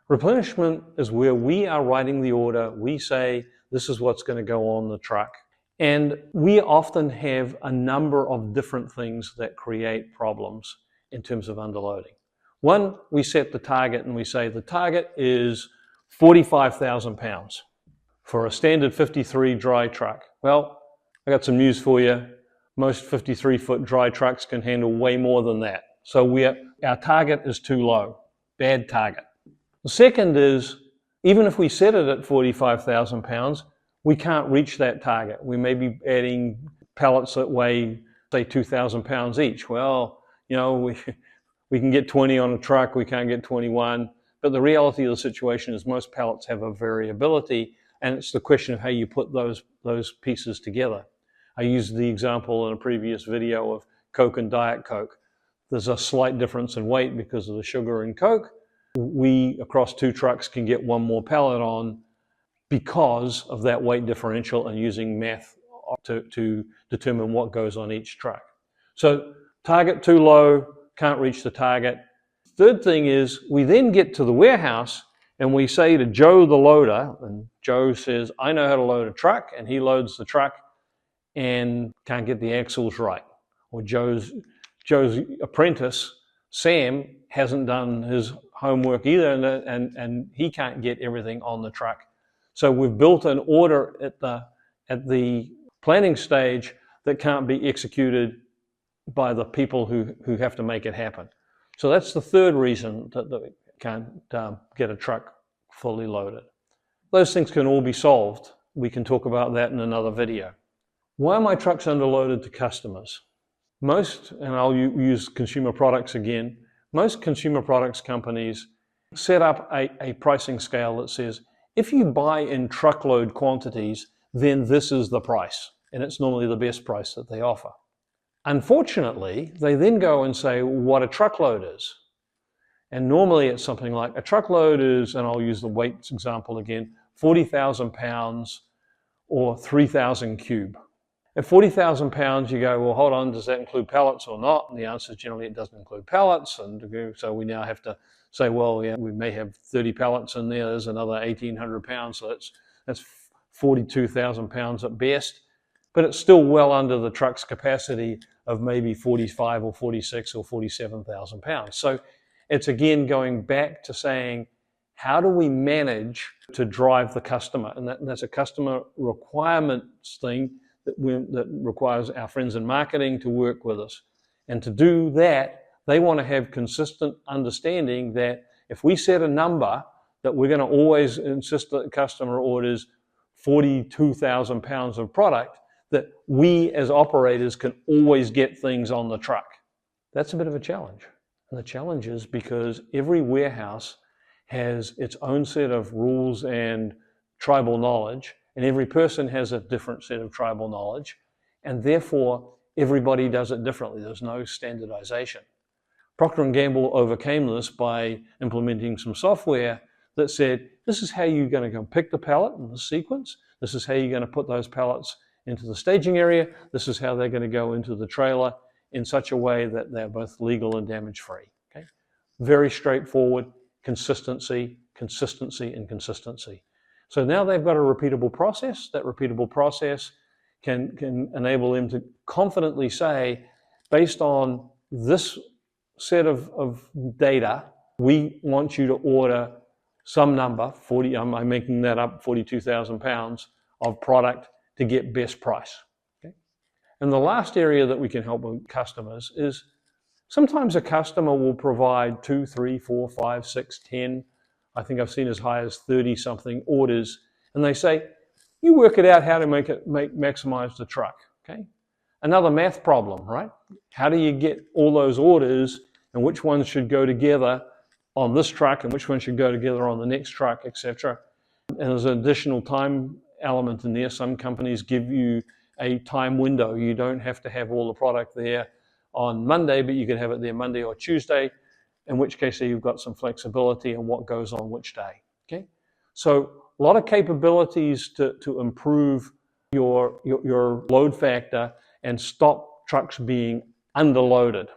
Replenishment is where we are writing the order. We say, this is what's going to go on the truck. And we often have a number of different things that create problems in terms of underloading. One, we set the target and we say the target is 45,000 pounds for a standard 53 dry truck. Well, I got some news for you. Most 53-foot dry trucks can handle way more than that. So our target is too low. Bad target. The second is, even if we set it at 45,000 pounds, we can't reach that target. We may be adding pallets that weigh, say, 2,000 pounds each. Well, we can get 20 on a truck, we can't get 21. But the reality of the situation is most pallets have a variability, and it's the question of how you put those pieces together. I used the example in a previous video of Coke and Diet Coke. There's a slight difference in weight because of the sugar in Coke. We, across two trucks, can get one more pallet on because of that weight differential and using math to determine what goes on each truck. So target too low, can't reach the target. Third thing is we then get to the warehouse and we say to Joe the loader, and Joe says, I know how to load a truck, and he loads the truck and can't get the axles right. Or Joe's apprentice, Sam, hasn't done his homework either, and he can't get everything on the truck. So we've built an order at the planning stage that can't be executed by the people who have to make it happen. So that's the third reason that we can't get a truck fully loaded. Those things can all be solved. We can talk about that in another video. Why are my trucks underloaded to customers? Most, and I'll use consumer products again, most consumer products companies set up a pricing scale that says, if you buy in truckload quantities, then this is the price. And it's normally the best price that they offer. Unfortunately, they then go and say what a truckload is. And normally it's something like a truckload is, and I'll use the weights example again, 40,000 pounds or 3,000 cube. At 40,000 pounds, you go, well, hold on, does that include pallets or not? And the answer is generally it doesn't include pallets. And so we now have to say, well, yeah, we may have 30 pallets in there. There's another 1,800 pounds. So that's 42,000 pounds at best. But it's still well under the truck's capacity of maybe 45 or 46 or 47,000 pounds. So it's again going back to saying, how do we manage to drive the customer? And that's a customer requirements thing that requires our friends in marketing to work with us. And to do that, they want to have consistent understanding that if we set a number, that we're going to always insist that the customer orders 42,000 pounds of product, that we as operators can always get things on the truck. That's a bit of a challenge. And the challenge is because every warehouse has its own set of rules and tribal knowledge, and every person has a different set of tribal knowledge, and therefore everybody does it differently. There's no standardization. Procter & Gamble overcame this by implementing some software that said, this is how you're going to go pick the pallet in the sequence. This is how you're going to put those pallets into the staging area. This is how they're going to go into the trailer in such a way that they're both legal and damage-free. Okay? Very straightforward, consistency, and consistency. So now they've got a repeatable process. That repeatable process can enable them to confidently say, based on this set of data, we want you to order some number, 40, I'm making that up, 42,000 pounds of product to get best price. Okay? And the last area that we can help with customers is sometimes a customer will provide 2, 3, 4, 5, 6, 10, I think I've seen as high as 30 something orders, and they say, you work it out how to maximize the truck. Okay? Another math problem, right? How do you get all those orders and which ones should go together on this truck and which ones should go together on the next truck, etc. And there's an additional time element in there. Some companies give you a time window. You don't have to have all the product there on Monday, but you can have it there Monday or Tuesday, in which case you've got some flexibility in what goes on which day. Okay? So a lot of capabilities to improve your load factor and stop trucks being underloaded.